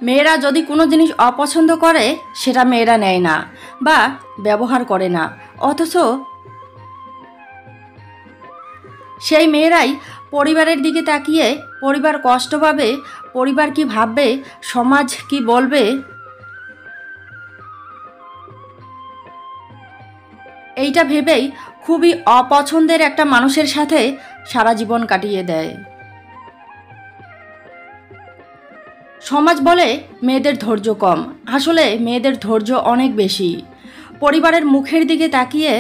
মেয়েরা যদি কোনো জিনিস অপছন্দ করে সেটা মেয়েরা নেয় না বা ব্যবহার করে না, অথচ সেই মেয়েরাই পরিবারের দিকে তাকিয়ে পরিবার কষ্ট পাবে, পরিবার কি ভাববে, সমাজ কি বলবে, এইটা ভেবেই খুবই অপছন্দের একটা মানুষের সাথে সারা জীবন কাটিয়ে দেয়। সমাজ বলে মেয়েদের ধৈর্য কম, আসলে মেয়েদের ধৈর্য অনেক বেশি। পরিবারের মুখের দিকে তাকিয়ে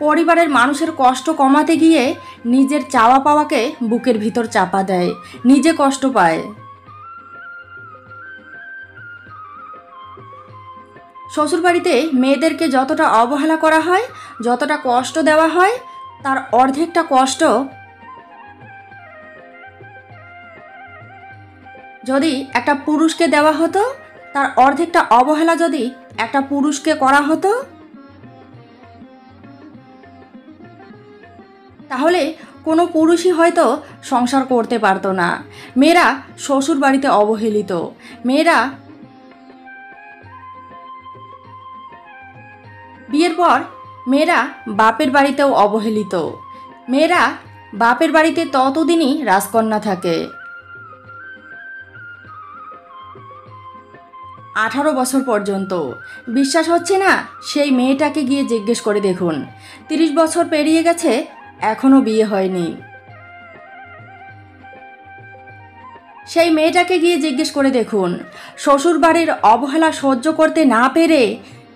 পরিবারের মানুষের কষ্ট কমাতে গিয়ে নিজের চাওয়া পাওয়াকে বুকের ভিতর চাপা দেয়, নিজে কষ্ট পায়। শ্বশুরবাড়িতে মেয়েদেরকে যতটা অবহেলা করা হয়, যতটা কষ্ট দেওয়া হয়, তার অর্ধেকটা কষ্ট যদি একটা পুরুষকে দেওয়া হতো, তার অর্ধেকটা অবহেলা যদি একটা পুরুষকে করা হতো, তাহলে কোনো পুরুষই হয়তো সংসার করতে পারতো না। মেয়েরা শ্বশুর বাড়িতে অবহেলিত, মেয়েরা বিয়ের পর মেয়েরা বাপের বাড়িতেও অবহেলিত। মেয়েরা বাপের বাড়িতে ততদিনই রাজকন্যা থাকে। 18 বছর পর্যন্ত। বিশ্বাস হচ্ছে না? সেই মেয়েটাকে গিয়ে জিজ্ঞেস করে দেখুন, 30 বছর পেরিয়ে গেছে, এখনও বিয়ে হয়নি। সেই মেয়েটাকে গিয়ে জিজ্ঞেস করে দেখুন, শ্বশুর বাড়ির অবহেলা সহ্য করতে না পেরে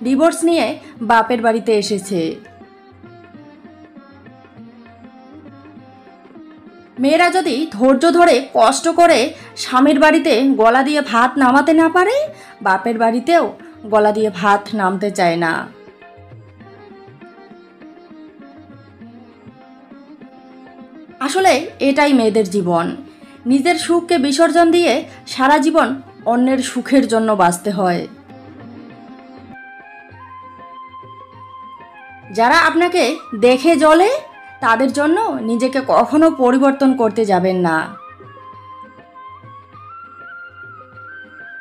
ডিভোর্স নিয়ে বাপের বাড়িতে এসেছে। মেয়েরা যদি ধৈর্য ধরে কষ্ট করে স্বামীর বাড়িতে গলা দিয়ে ভাত নামাতে না পারে, বাপের বাড়িতেও গলা দিয়ে ভাত নামতে চায় না। আসলে এটাই মেয়েদের জীবন। নিজের সুখকে বিসর্জন দিয়ে সারা জীবন অন্যের সুখের জন্য বাঁচতে হয়। যারা আপনাকে দেখে জ্বলে, তাদের জন্য নিজেকে কখনো পরিবর্তন করতে যাবেন না।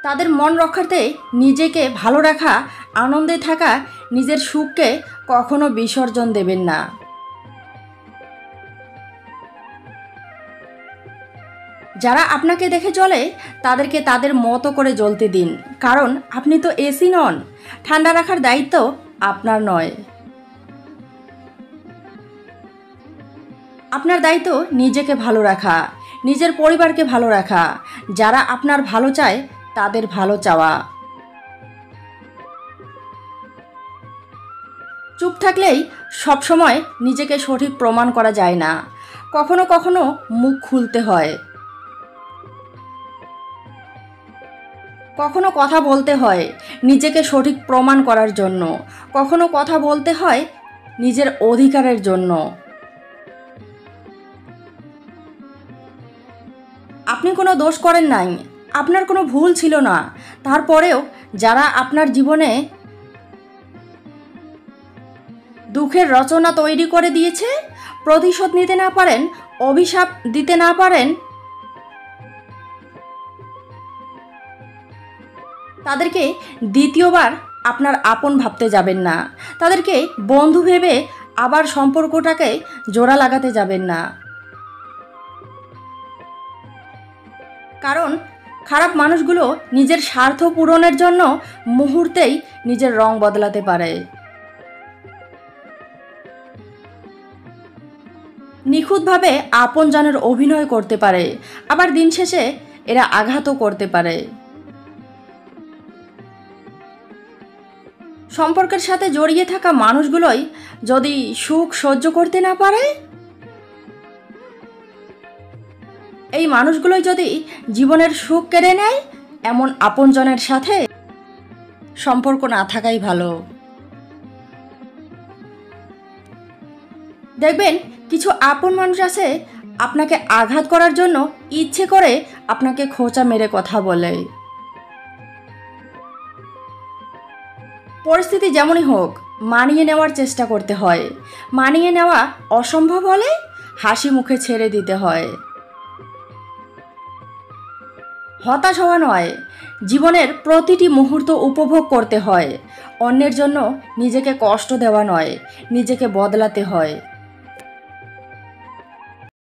তাদের মন রক্ষার্থে নিজেকে ভালো রাখা, আনন্দে থাকা, নিজের সুখকে কখনো বিসর্জন দেবেন না। যারা আপনাকে দেখে চলে, তাদেরকে তাদের মতো করে জ্বলতে দিন, কারণ আপনি তো এসি নন। ঠান্ডা রাখার দায়িত্ব আপনার নয়। আপনার দায়িত্ব নিজেকে ভালো রাখা, নিজের পরিবারকে ভালো রাখা, যারা আপনার ভালো চায় তাদের ভালো চাওয়া। চুপ থাকলেই সবসময় নিজেকে সঠিক প্রমাণ করা যায় না, কখনো কখনো মুখ খুলতে হয়, কখনো কথা বলতে হয় নিজেকে সঠিক প্রমাণ করার জন্য, কখনো কথা বলতে হয় নিজের অধিকারের জন্য। আপনি কোনো দোষ করেন নাই, আপনার কোনো ভুল ছিল না, তারপরেও যারা আপনার জীবনে দুঃখের রচনা তৈরি করে দিয়েছে, প্রতিশোধ নিতে না পারেন, অভিশাপ দিতে না পারেন, তাদেরকে দ্বিতীয়বার আপনার আপন ভাবতে যাবেন না। তাদেরকে বন্ধু ভেবে আবার সম্পর্কটাকে জোড়া লাগাতে যাবেন না, কারণ খারাপ মানুষগুলো নিজের স্বার্থ পূরণের জন্য মুহূর্তেই নিজের রং বদলাতে পারে। নিখুঁতভাবে আপনজনের অভিনয় করতে পারে, আবার দিন শেষে এরা আঘাতও করতে পারে। সম্পর্কের সাথে জড়িয়ে থাকা মানুষগুলোই যদি সুখ সহ্য করতে না পারে, এই মানুষগুলোই যদি জীবনের সুখ কেড়ে নেয়, এমন আপনজনের সাথে সম্পর্ক না থাকাই ভালো। দেখবেন কিছু আপন মানুষ আছে আপনাকে আঘাত করার জন্য ইচ্ছে করে আপনাকে খোঁচা মেরে কথা বলে। পরিস্থিতি যেমনই হোক মানিয়ে নেওয়ার চেষ্টা করতে হয়, মানিয়ে নেওয়া অসম্ভব হলে হাসি মুখে ছেড়ে দিতে হয়। হতাশ হওয়া নয়, জীবনের প্রতিটি মুহূর্ত উপভোগ করতে হয়। অন্যের জন্য নিজেকে কষ্ট দেওয়া নয়, নিজেকে বদলাতে হয়।